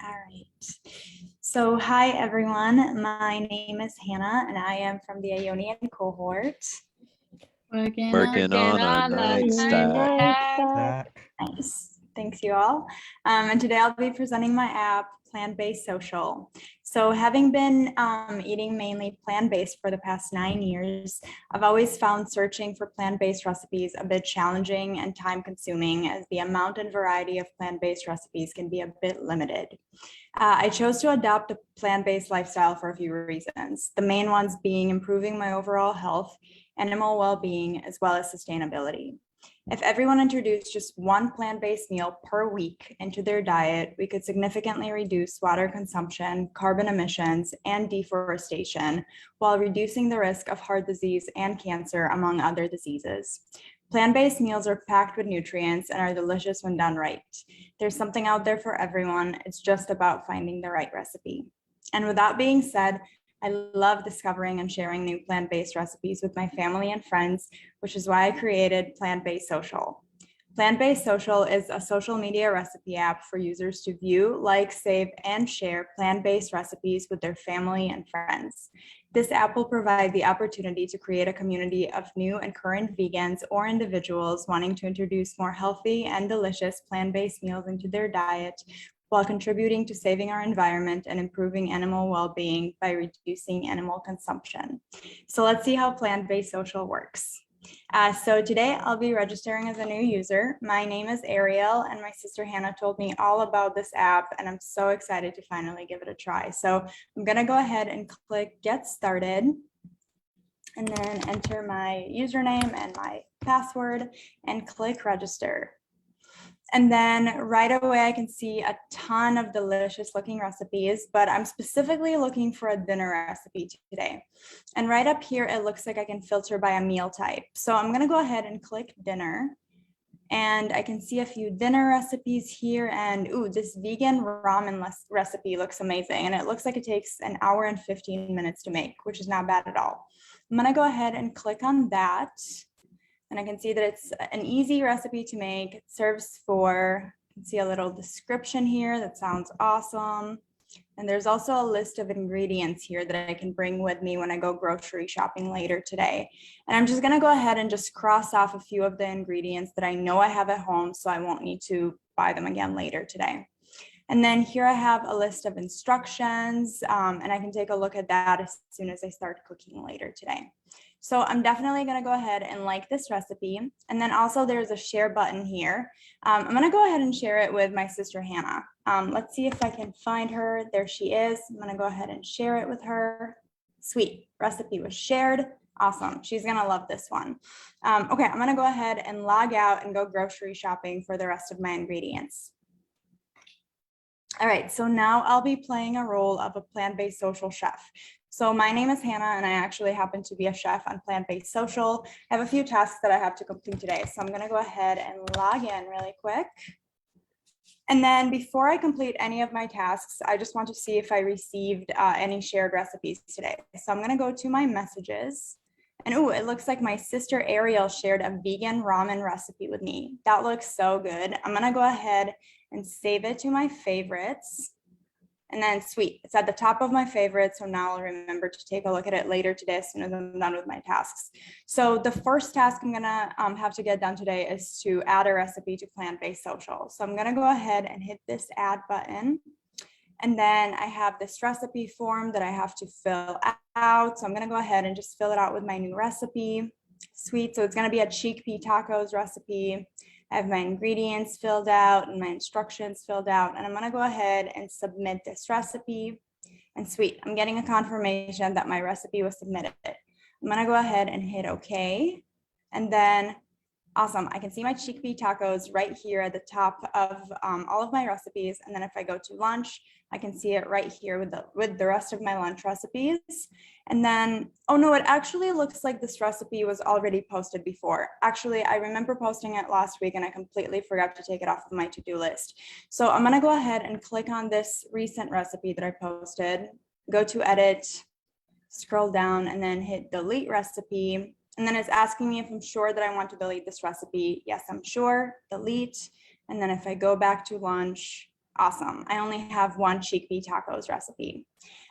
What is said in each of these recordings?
All right. So hi, everyone. My name is Hannah, and I am from the Ionian cohort. Working on our night stack. Nice. Thanks, you all. And today I'll be presenting my app, Plant-Based Social. So having been eating mainly plant-based for the past 9 years, I've always found searching for plant-based recipes a bit challenging and time-consuming, as the amount and variety of plant-based recipes can be a bit limited. I chose to adopt a plant-based lifestyle for a few reasons. The main ones being improving my overall health, animal well-being, as well as sustainability. If everyone introduced just one plant-based meal per week into their diet, we could significantly reduce water consumption, carbon emissions, and deforestation, while reducing the risk of heart disease and cancer, among other diseases. Plant-based meals are packed with nutrients and are delicious when done right. There's something out there for everyone. It's just about finding the right recipe. And with that being said, I love discovering and sharing new plant-based recipes with my family and friends, which is why I created Plant-Based Social. Plant-Based Social is a social media recipe app for users to view, like, save, and share plant-based recipes with their family and friends. This app will provide the opportunity to create a community of new and current vegans or individuals wanting to introduce more healthy and delicious plant-based meals into their diet, while contributing to saving our environment and improving animal well-being by reducing animal consumption. So let's see how Plant-Based Social works. So today I'll be registering as a new user. My name is Ariel, and my sister Hannah told me all about this app, and I'm so excited to finally give it a try. So I'm gonna go ahead and click Get Started, and then enter my username and my password and click Register. And then right away, I can see a ton of delicious looking recipes, but I'm specifically looking for a dinner recipe today. And right up here, it looks like I can filter by a meal type. So I'm gonna go ahead and click dinner. And I can see a few dinner recipes here, and ooh, this vegan ramen recipe looks amazing. And it looks like it takes 1 hour and 15 minutes to make, which is not bad at all. I'm gonna go ahead and click on that. And I can see that it's an easy recipe to make. It serves for, you can see a little description here. That sounds awesome. And there's also a list of ingredients here that I can bring with me when I go grocery shopping later today. And I'm just gonna go ahead and just cross off a few of the ingredients that I know I have at home, so I won't need to buy them again later today. And then here I have a list of instructions, and I can take a look at that as soon as I start cooking later today. So I'm definitely gonna go ahead and like this recipe. And then also there's a share button here. I'm gonna go ahead and share it with my sister Hannah. Let's see if I can find her. There she is. I'm gonna go ahead and share it with her. Sweet, recipe was shared. Awesome, she's gonna love this one. Okay, I'm gonna go ahead and log out and go grocery shopping for the rest of my ingredients. All right, so now I'll be playing a role of a plant-based social chef. So my name is Hannah, and I actually happen to be a chef on Plant-Based Social. I have a few tasks that I have to complete today, so I'm gonna go ahead and log in really quick. And then before I complete any of my tasks, I just want to see if I received any shared recipes today. So I'm gonna go to my messages. And ooh, it looks like my sister Ariel shared a vegan ramen recipe with me. That looks so good. I'm gonna go ahead and save it to my favorites. And then sweet, it's at the top of my favorites. So now I'll remember to take a look at it later today as soon as I'm done with my tasks. So the first task I'm gonna have to get done today is to add a recipe to Plant-Based Social. So I'm gonna go ahead and hit this add button. And then I have this recipe form that I have to fill out. So I'm gonna go ahead and just fill it out with my new recipe. Sweet, so it's gonna be a chickpea tacos recipe. I have my ingredients filled out and my instructions filled out, and I'm gonna go ahead and submit this recipe. And sweet, I'm getting a confirmation that my recipe was submitted. I'm gonna go ahead and hit okay. And then awesome, I can see my chickpea tacos right here at the top of all of my recipes. And then if I go to lunch, I can see it right here with the rest of my lunch recipes. And then, oh no, it actually looks like this recipe was already posted before. Actually, I remember posting it last week and I completely forgot to take it off of my to-do list. So I'm gonna go ahead and click on this recent recipe that I posted, go to edit, scroll down, and then hit delete recipe. And then it's asking me if I'm sure that I want to delete this recipe. Yes, I'm sure, delete. And then if I go back to lunch, Awesome. I only have one chickpea tacos recipe.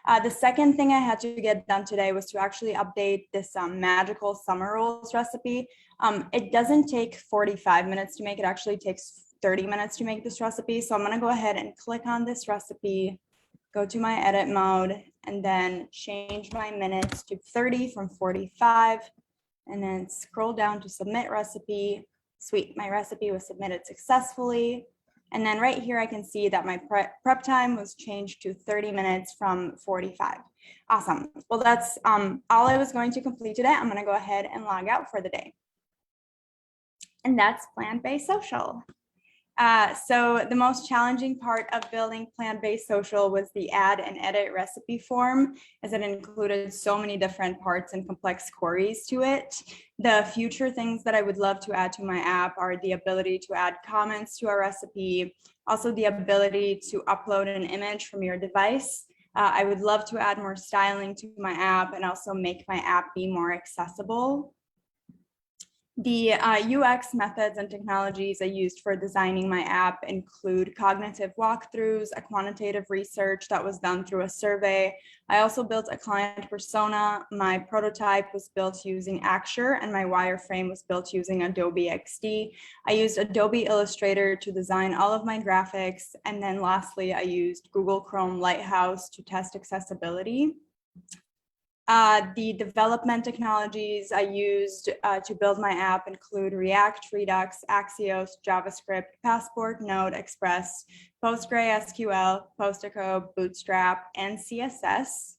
The second thing I had to get done today was to actually update this magical summer rolls recipe. It doesn't take 45 minutes to make, it actually takes 30 minutes to make this recipe. So I'm gonna go ahead and click on this recipe, go to my edit mode, and then change my minutes to 30 from 45, and then scroll down to submit recipe. Sweet, my recipe was submitted successfully. And then right here, I can see that my prep time was changed to 30 minutes from 45. Awesome. Well, that's all I was going to complete today. I'm gonna go ahead and log out for the day. And that's Plant-Based Social. So the most challenging part of building Plant-Based Social was the add and edit recipe form, as it included so many different parts and complex queries to it. The future things that I would love to add to my app are the ability to add comments to a recipe, also the ability to upload an image from your device. I would love to add more styling to my app and also make my app be more accessible. The UX methods and technologies I used for designing my app include cognitive walkthroughs, a quantitative research that was done through a survey. I also built a client persona. My prototype was built using Axure, and my wireframe was built using Adobe XD. I used Adobe Illustrator to design all of my graphics. And then lastly, I used Google Chrome Lighthouse to test accessibility. The development technologies I used to build my app include React, Redux, Axios, JavaScript, Passport, Node, Express, PostgreSQL, Postaco, Bootstrap, and CSS.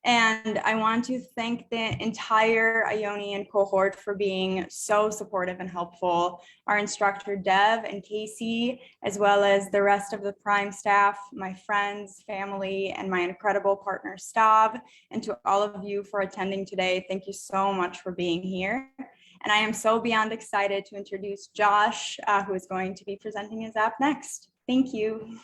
And I want to thank the entire Ionian cohort for being so supportive and helpful. Our instructor Dev and Casey, as well as the rest of the Prime staff, my friends, family, and my incredible partner Stav. And to all of you for attending today, thank you so much for being here. And I am so beyond excited to introduce Josh, who is going to be presenting his app next. Thank you.